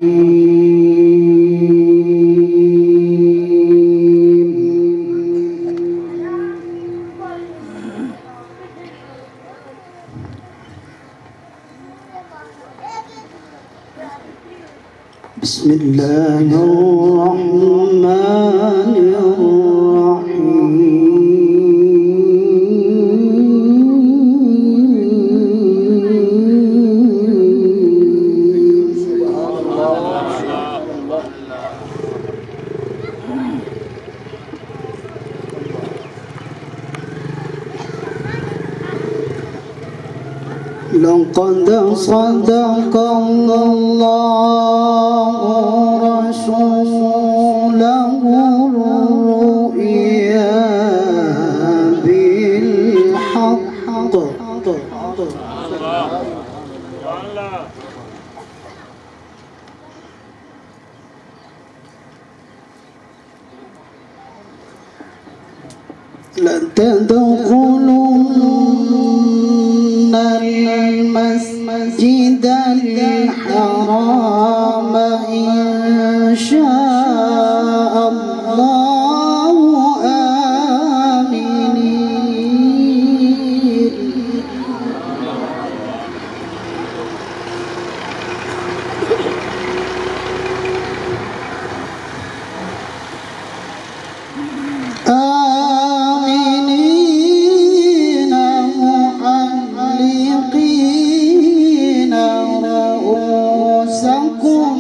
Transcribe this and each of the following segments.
بسم الله الرحمن الرحيم لقد صدق الله رسوله الرؤيا بالحق لتدخلن المسجد الحرام إن شاء الله آمنين محلقين رؤوسكم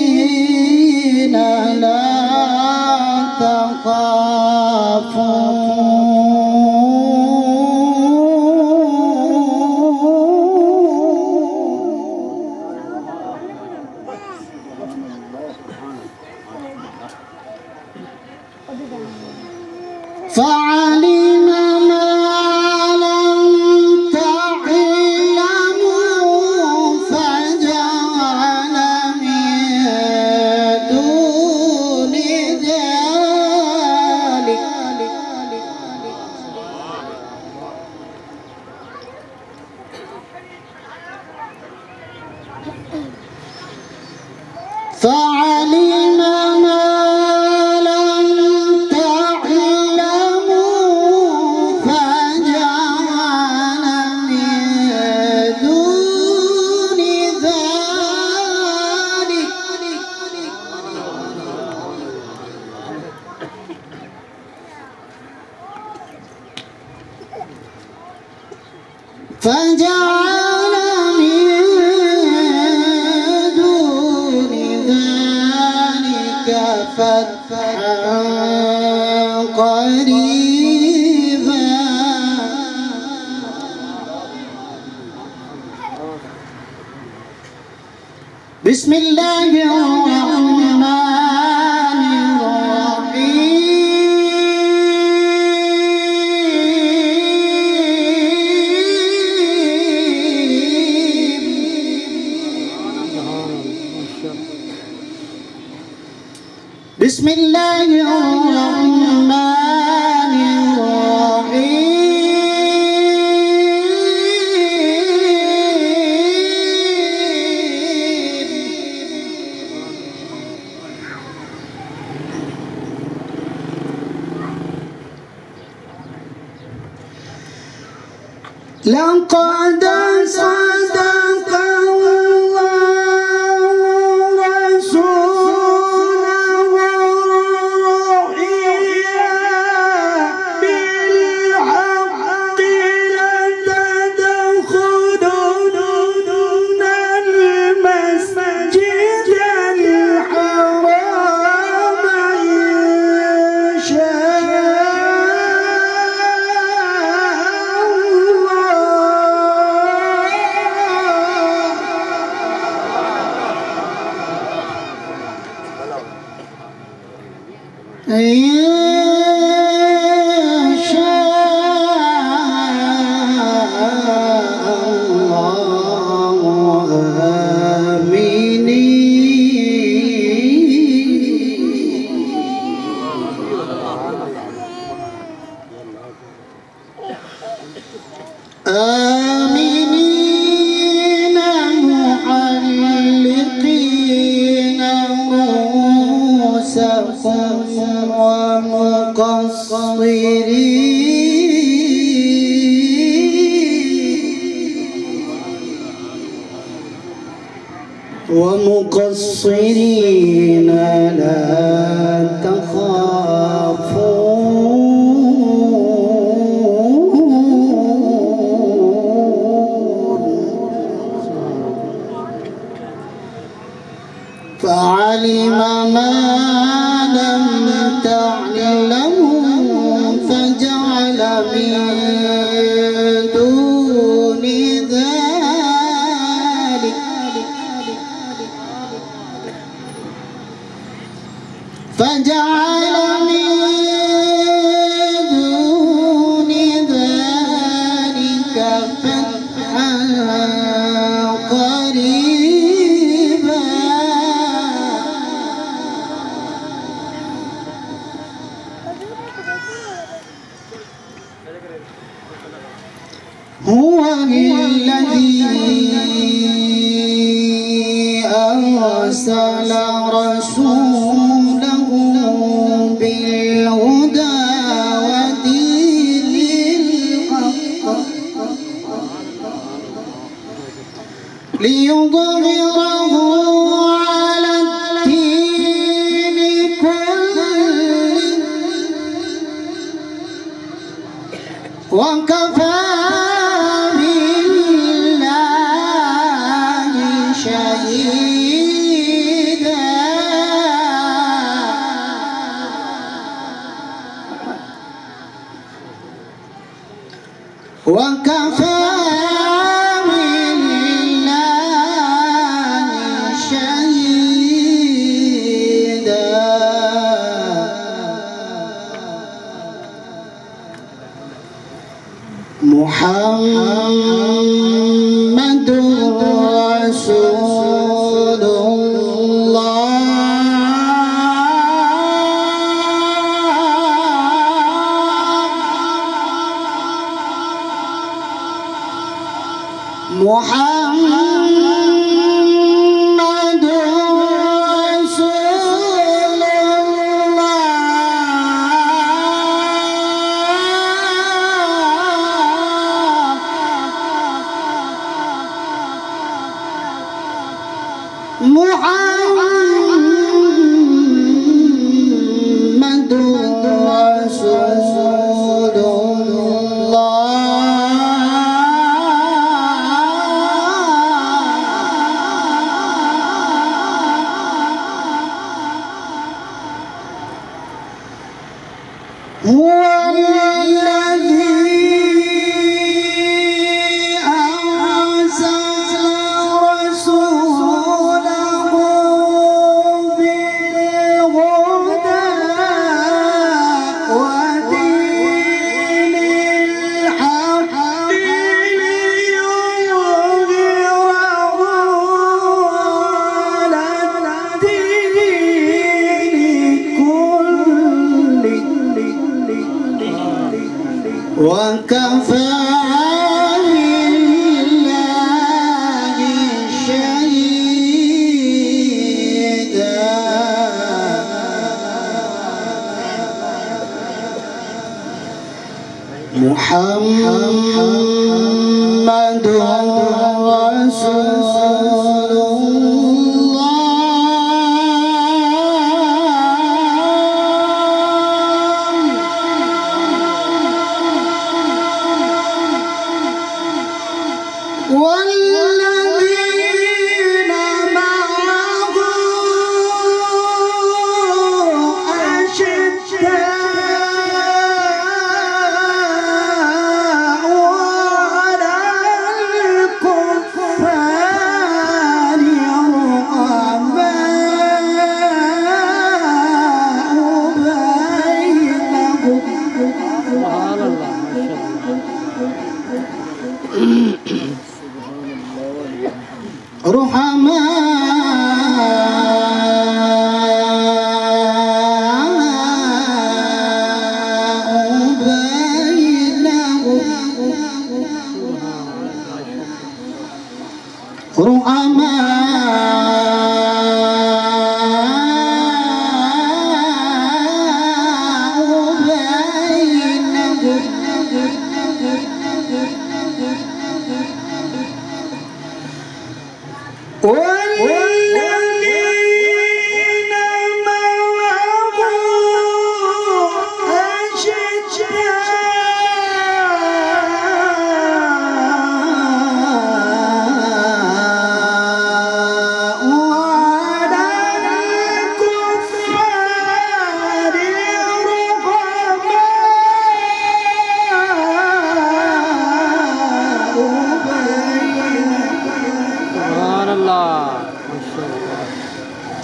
ومقصرين لا تخافون فعلم ما لم تعلموا فجعل من دون ذلك فعلم ما فجعل من دون ذلك فتحا قريبا بسم الله الرحمن بسم الله الرحمن الرحيم لقد صدق إن شاء الله آمين ومقصرين لا تخافون فعلم ما لم تعلموا فجعل من دون ذلك فتحا قريبا هو الذي أرسل رسوله بالهدى ودين الحق ليظهره على الدين كله وكفى بالله شهيدا وكفى محمد رسول الله محمد رسول محمد رسول هو الذي أرسل رسوله بالهدى ودين الحق ليظهره على الدين كله وكفى بالله شهيدا محمد رسول والذين معه أشداء على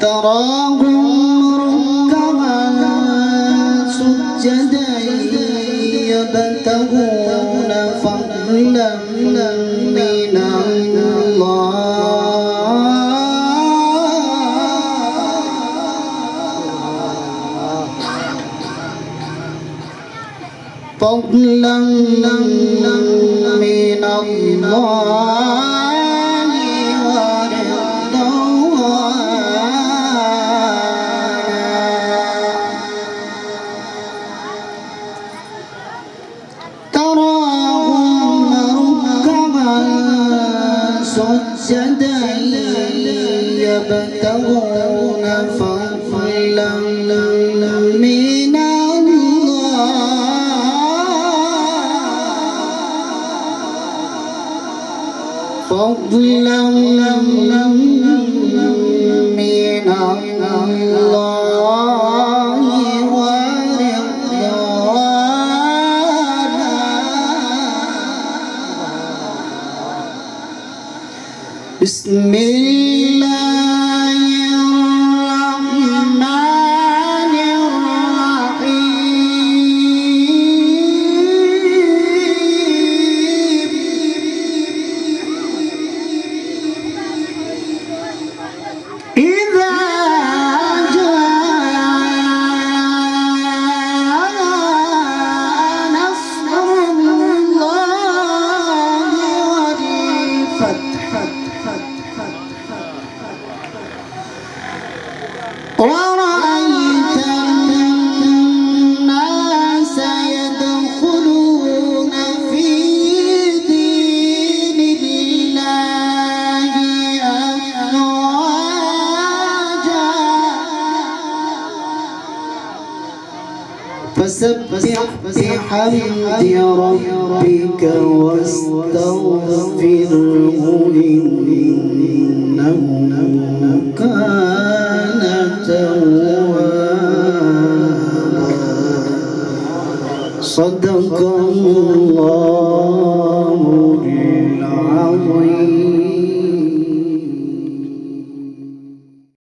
تراهم ركعا سجدا يبتغون فضلا من فضلا من الله ورضوانا تراهم ركعا سجدا يبتغون فضلا من فضلا من الله ورضوانا بسم الله الرحمن الرحيم إذا جاء نصر الله والفتح ورأيت الناس يدخلون في دين الله أفواجا فسبح بحمد ربك واستغفره إنه كان توابا صدق الله